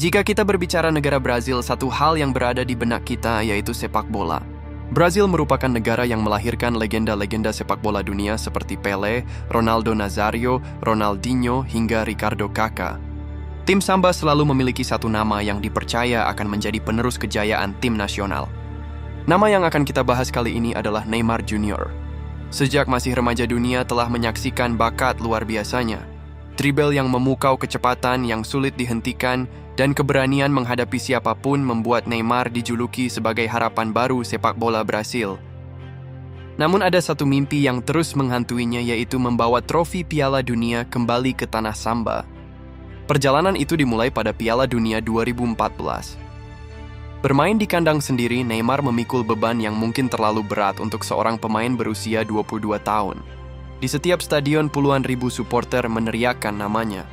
Jika kita berbicara negara Brazil, satu hal yang berada di benak kita yaitu sepak bola. Brazil merupakan negara yang melahirkan legenda-legenda sepak bola dunia seperti Pelé, Ronaldo Nazario, Ronaldinho, hingga Ricardo Kaká. Tim Samba selalu memiliki satu nama yang dipercaya akan menjadi penerus kejayaan tim nasional. Nama yang akan kita bahas kali ini adalah Neymar Junior. Sejak masih remaja, dunia telah menyaksikan bakat luar biasanya. Dribble yang memukau, kecepatan yang sulit dihentikan, dan keberanian menghadapi siapapun membuat Neymar dijuluki sebagai harapan baru sepak bola Brasil. Namun ada satu mimpi yang terus menghantuinya, yaitu membawa trofi Piala Dunia kembali ke tanah Samba. Perjalanan itu dimulai pada Piala Dunia 2014. Bermain di kandang sendiri, Neymar memikul beban yang mungkin terlalu berat untuk seorang pemain berusia 22 tahun. Di setiap stadion puluhan ribu supporter meneriakkan namanya.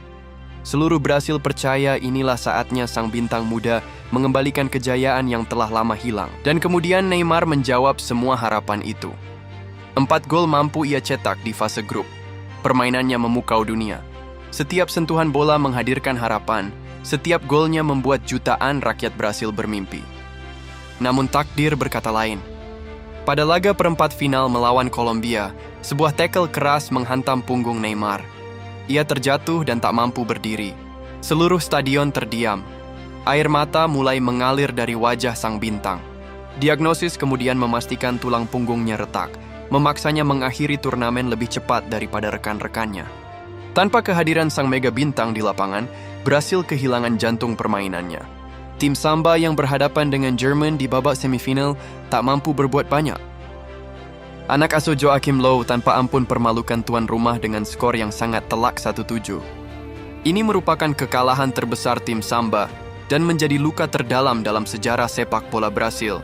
Seluruh Brasil percaya inilah saatnya sang bintang muda mengembalikan kejayaan yang telah lama hilang. Dan kemudian Neymar menjawab semua harapan itu. 4 gol mampu ia cetak di fase grup. Permainannya memukau dunia. Setiap sentuhan bola menghadirkan harapan. Setiap golnya membuat jutaan rakyat Brasil bermimpi. Namun takdir berkata lain. Pada laga perempat final melawan Kolombia, sebuah tackle keras menghantam punggung Neymar. Ia terjatuh dan tak mampu berdiri. Seluruh stadion terdiam. Air mata mulai mengalir dari wajah sang bintang. Diagnosis kemudian memastikan tulang punggungnya retak, memaksanya mengakhiri turnamen lebih cepat daripada rekan-rekannya. Tanpa kehadiran sang mega bintang di lapangan, Brasil kehilangan jantung permainannya. Tim Samba yang berhadapan dengan Jerman di babak semifinal tak mampu berbuat banyak. Anak asuh Joachim Löw tanpa ampun permalukan tuan rumah dengan skor yang sangat telak 1-7. Ini merupakan kekalahan terbesar tim Samba dan menjadi luka terdalam dalam sejarah sepak bola Brasil.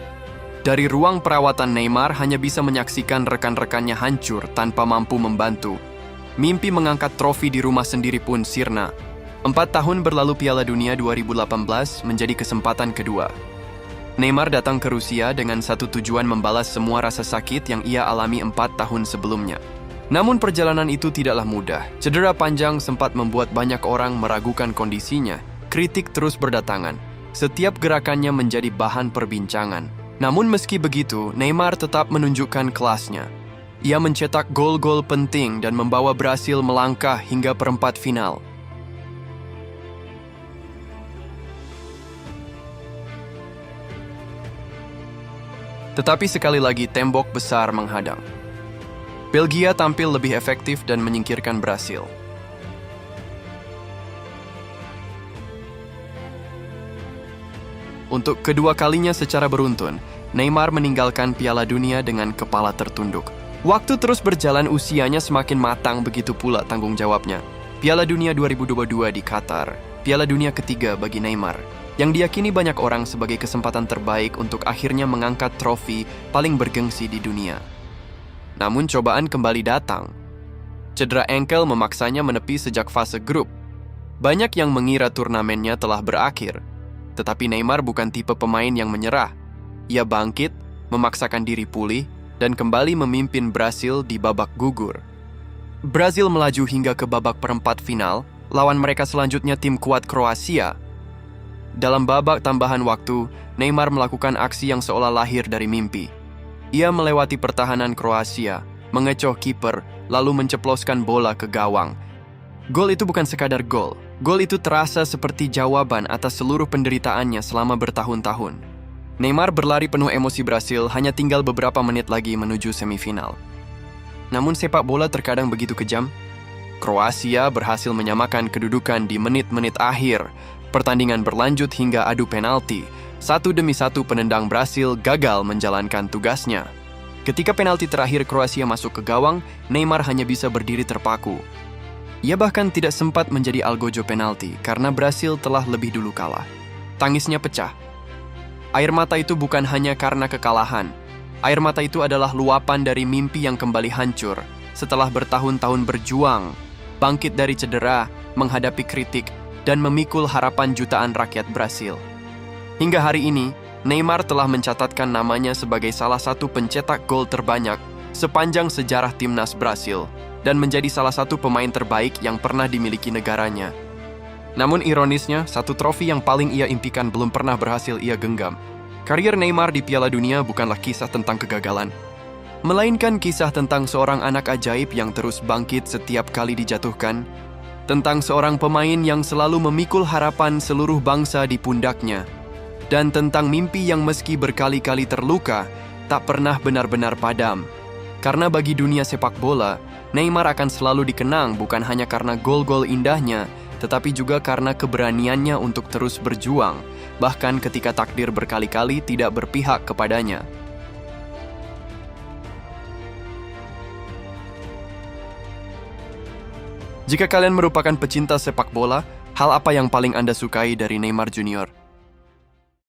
Dari ruang perawatan, Neymar hanya bisa menyaksikan rekan-rekannya hancur tanpa mampu membantu. Mimpi mengangkat trofi di rumah sendiri pun sirna. 4 tahun berlalu, Piala Dunia 2018 menjadi kesempatan kedua. Neymar datang ke Rusia dengan satu tujuan: membalas semua rasa sakit yang ia alami 4 tahun sebelumnya. Namun perjalanan itu tidaklah mudah. Cedera panjang sempat membuat banyak orang meragukan kondisinya. Kritik terus berdatangan. Setiap gerakannya menjadi bahan perbincangan. Namun meski begitu, Neymar tetap menunjukkan kelasnya. Ia mencetak gol-gol penting dan membawa Brasil melangkah hingga perempat final. Tetapi sekali lagi tembok besar menghadang. Belgia tampil lebih efektif dan menyingkirkan Brasil. Untuk kedua kalinya secara beruntun, Neymar meninggalkan Piala Dunia dengan kepala tertunduk. Waktu terus berjalan, usianya semakin matang, begitu pula tanggung jawabnya. Piala Dunia 2022 di Qatar, Piala Dunia ketiga bagi Neymar, yang diyakini banyak orang sebagai kesempatan terbaik untuk akhirnya mengangkat trofi paling bergengsi di dunia. Namun cobaan kembali datang. Cedera ankle memaksanya menepi sejak fase grup. Banyak yang mengira turnamennya telah berakhir. Tetapi Neymar bukan tipe pemain yang menyerah. Ia bangkit, memaksakan diri pulih, dan kembali memimpin Brasil di babak gugur. Brasil melaju hingga ke babak perempat final. Lawan mereka selanjutnya tim kuat Kroasia. Dalam babak tambahan waktu, Neymar melakukan aksi yang seolah lahir dari mimpi. Ia melewati pertahanan Kroasia, mengecoh kiper, lalu menceploskan bola ke gawang. Gol itu bukan sekadar gol. Gol itu terasa seperti jawaban atas seluruh penderitaannya selama bertahun-tahun. Neymar berlari penuh emosi. Brasil hanya tinggal beberapa menit lagi menuju semifinal. Namun sepak bola terkadang begitu kejam. Kroasia berhasil menyamakan kedudukan di menit-menit akhir. Pertandingan berlanjut hingga adu penalti. 1-1 penendang Brasil gagal menjalankan tugasnya. Ketika penalti terakhir Kroasia masuk ke gawang, Neymar hanya bisa berdiri terpaku. Ia bahkan tidak sempat menjadi algojo penalti karena Brasil telah lebih dulu kalah. Tangisnya pecah. Air mata itu bukan hanya karena kekalahan. Air mata itu adalah luapan dari mimpi yang kembali hancur setelah bertahun-tahun berjuang, bangkit dari cedera, menghadapi kritik, dan memikul harapan jutaan rakyat Brasil. Hingga hari ini, Neymar telah mencatatkan namanya sebagai salah satu pencetak gol terbanyak sepanjang sejarah timnas Brasil dan menjadi salah satu pemain terbaik yang pernah dimiliki negaranya. Namun ironisnya, satu trofi yang paling ia impikan belum pernah berhasil ia genggam. Karier Neymar di Piala Dunia bukanlah kisah tentang kegagalan, melainkan kisah tentang seorang anak ajaib yang terus bangkit setiap kali dijatuhkan, tentang seorang pemain yang selalu memikul harapan seluruh bangsa di pundaknya, dan tentang mimpi yang meski berkali-kali terluka, tak pernah benar-benar padam. Karena bagi dunia sepak bola, Neymar akan selalu dikenang bukan hanya karena gol-gol indahnya, tetapi juga karena keberaniannya untuk terus berjuang, bahkan ketika takdir berkali-kali tidak berpihak kepadanya. Jika kalian merupakan pecinta sepak bola, hal apa yang paling Anda sukai dari Neymar Junior?